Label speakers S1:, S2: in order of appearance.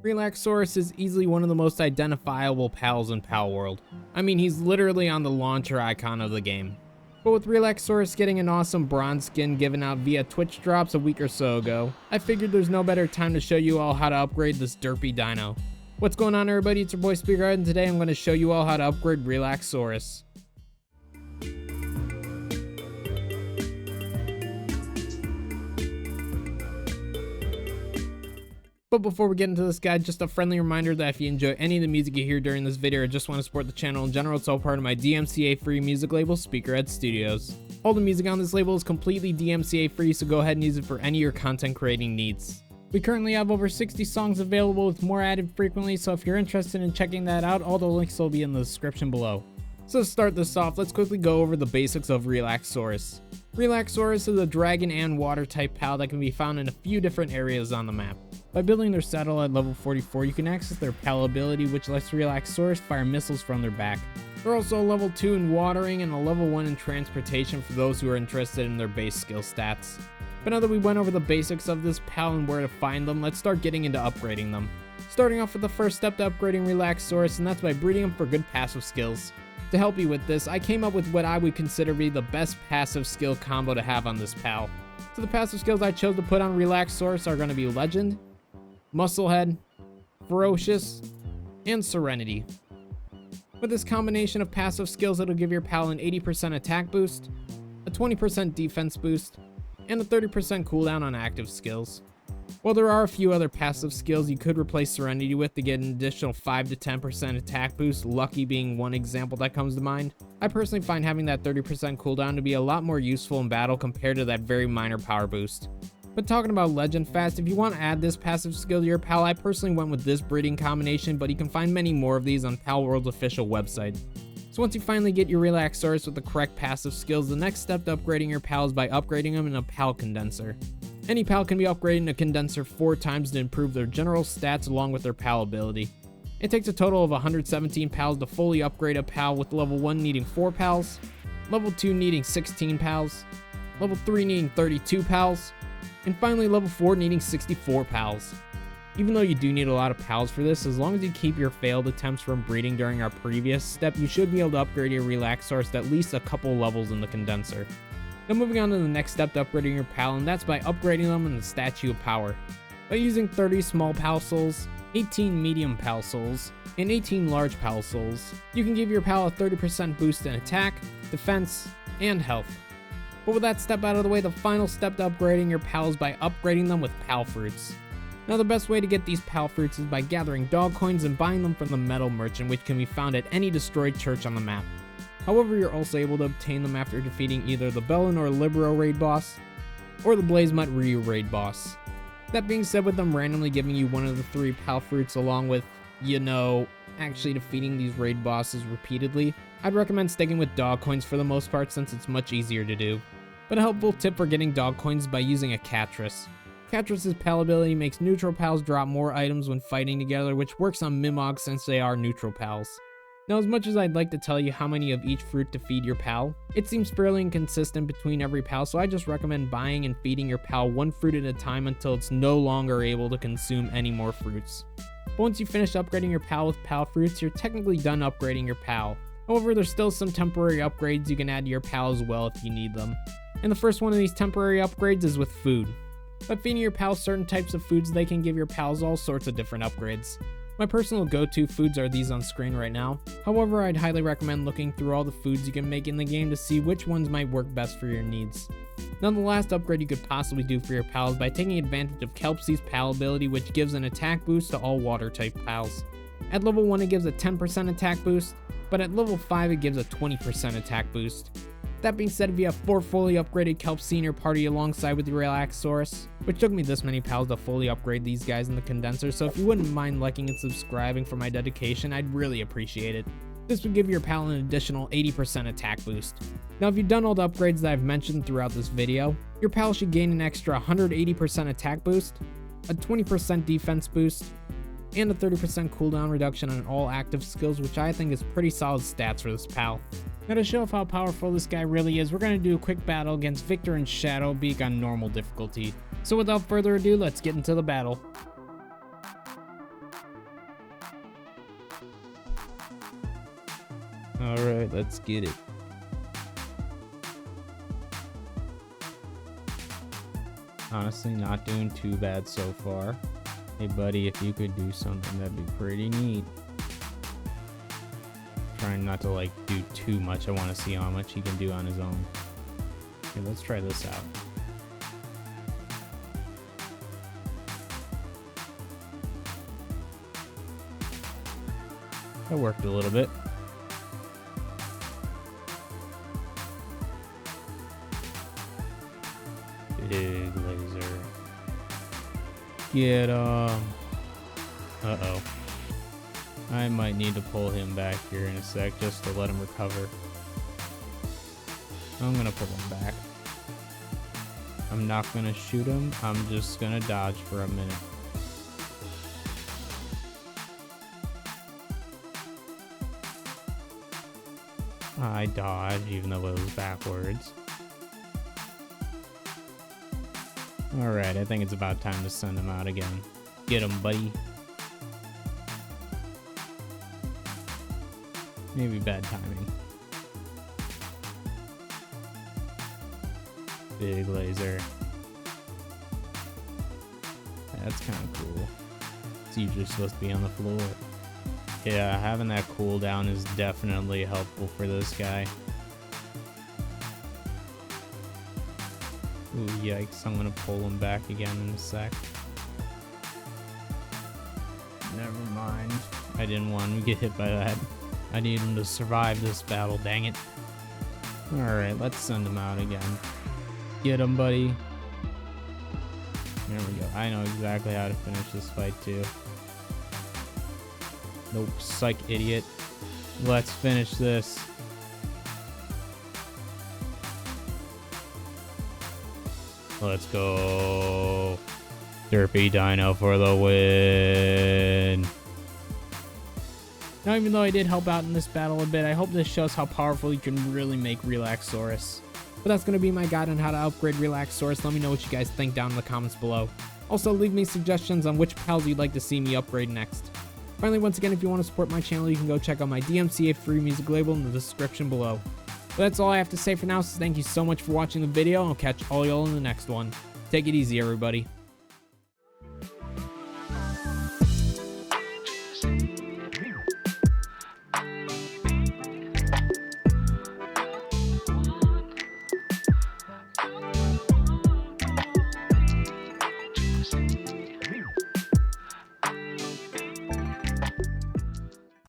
S1: Relaxaurus is easily one of the most identifiable pals in Palworld. I mean, he's literally on the launcher icon of the game. But with Relaxaurus getting an awesome bronze skin given out via Twitch drops a week or so ago, I figured there's no better time to show you all how to upgrade this derpy dino. What's going on, everybody? It's your boy Speakerhead, and today I'm going to show you all how to upgrade Relaxaurus. But before we get into this guide, just a friendly reminder that if you enjoy any of the music you hear during this video or just want to support the channel in general, it's all part of my DMCA free music label, Speakerhead Studios. All the music on this label is completely DMCA free, so go ahead and use it for any of your content creating needs. We currently have over 60 songs available with more added frequently, so if you're interested in checking that out, all the links will be in the description below. So to start this off, let's quickly go over the basics of Relaxaurus. Relaxaurus is a dragon and water type pal that can be found in a few different areas on the map. By building their saddle at level 44, you can access their pal ability, which lets Relaxaurus fire missiles from their back. They're also a level 2 in watering and a level 1 in transportation for those who are interested in their base skill stats. But now that we went over the basics of this pal and where to find them, let's start getting into upgrading them. Starting off with the first step to upgrading Relaxaurus, and that's by breeding them for good passive skills. To help you with this, I came up with what I would consider to be the best passive skill combo to have on this pal. So the passive skills I chose to put on Relaxaurus are going to be Legend, Musclehead, Ferocious, and Serenity. With this combination of passive skills, it'll give your pal an 80% attack boost, a 20% defense boost, and a 30% cooldown on active skills. While there are a few other passive skills you could replace Serenity with to get an additional 5 to 10% attack boost, Lucky being one example that comes to mind, I personally find having that 30% cooldown to be a lot more useful in battle compared to that very minor power boost. But talking about Legend fast, if you want to add this passive skill to your pal, I personally went with this breeding combination, but you can find many more of these on Palworld's official website. So once you finally get your Relaxaurus with the correct passive skills, the next step to upgrading your pal is by upgrading them in a pal condenser. Any pal can be upgraded in a condenser 4 times to improve their general stats along with their pal ability. It takes a total of 117 pals to fully upgrade a pal, with level 1 needing 4 pals, level 2 needing 16 pals, level 3 needing 32 pals, and finally level 4 needing 64 pals. Even though you do need a lot of pals for this, as long as you keep your failed attempts from breeding during our previous step, you should be able to upgrade your Relaxaurus to at least a couple levels in the condenser. Now moving on to the next step to upgrading your pal, and that's by upgrading them in the Statue of Power. By using 30 small pal souls, 18 medium pal souls, and 18 large pal souls, you can give your pal a 30% boost in attack, defense, and health. But with that step out of the way, the final step to upgrading your pal is by upgrading them with pal fruits. Now the best way to get these pal fruits is by gathering dog coins and buying them from the metal merchant, which can be found at any destroyed church on the map. However, you're also able to obtain them after defeating either the Bellinor Libero raid boss or the Blazemut Ryu raid boss. That being said, with them randomly giving you one of the 3 pal fruits along with, actually defeating these raid bosses repeatedly, I'd recommend sticking with dog coins for the most part since it's much easier to do. But a helpful tip for getting dog coins is by using a Catris. Catrus's pal ability makes neutral pals drop more items when fighting together, which works on Mimog since they are neutral pals. Now, as much as I'd like to tell you how many of each fruit to feed your pal, it seems fairly inconsistent between every pal, so I just recommend buying and feeding your pal 1 fruit at a time until it's no longer able to consume any more fruits. But once you finish upgrading your pal with pal fruits, you're technically done upgrading your pal. However, there's still some temporary upgrades you can add to your pal as well if you need them. And the first one of these temporary upgrades is with food. By feeding your pals certain types of foods, they can give your pals all sorts of different upgrades. My personal go-to foods are these on screen right now. However, I'd highly recommend looking through all the foods you can make in the game to see which ones might work best for your needs. Now the last upgrade you could possibly do for your pals by taking advantage of Kelpsie's pal ability, which gives an attack boost to all water type pals. At level 1 it gives a 10% attack boost, but at level 5 it gives a 20% attack boost. That being said, if you have 4 fully upgraded Kelpsie in your party alongside with your Relaxaurus, which took me this many pals to fully upgrade these guys in the condenser, so if you wouldn't mind liking and subscribing for my dedication, I'd really appreciate it. This would give your pal an additional 80% attack boost. Now if you've done all the upgrades that I've mentioned throughout this video, your pal should gain an extra 180% attack boost, a 20% defense boost, and a 30% cooldown reduction on all active skills, which I think is pretty solid stats for this pal. Now to show off how powerful this guy really is, we're going to do a quick battle against Victor and Shadowbeak on normal difficulty. So without further ado, let's get into the battle. Alright, let's get it. Honestly, not doing too bad so far. Hey buddy, if you could do something, that'd be pretty neat. Trying not to like do too much. I want to see how much he can do on his own. Okay, let's try this out. That worked a little bit. Big laser. Get uh-oh. I might need to pull him back here in a sec just to let him recover. I'm gonna pull him back. I'm not gonna shoot him. I'm just gonna dodge for a minute. I dodged even though it was backwards. Alright, I think it's about time to send him out again. Get him, buddy. Maybe bad timing. Big laser. That's kind of cool. It's usually supposed to be on the floor. Yeah, having that cooldown is definitely helpful for this guy. Ooh, yikes. I'm gonna pull him back again in a sec. Never mind. I didn't want him to get hit by that. I need him to survive this battle, dang it. Alright, let's send him out again. Get him, buddy. There we go. I know exactly how to finish this fight, too. Nope, psych, idiot. Let's finish this. Let's go. Derpy Dino for the win. Now, even though I did help out in this battle a bit, I hope this shows how powerful you can really make Relaxaurus. But that's going to be my guide on how to upgrade Relaxaurus. Let me know what you guys think down in the comments below. Also, leave me suggestions on which pals you'd like to see me upgrade next. Finally, once again, if you want to support my channel, you can go check out my DMCA free music label in the description below. But that's all I have to say for now, so thank you so much for watching the video, and I'll catch all y'all in the next one. Take it easy, everybody.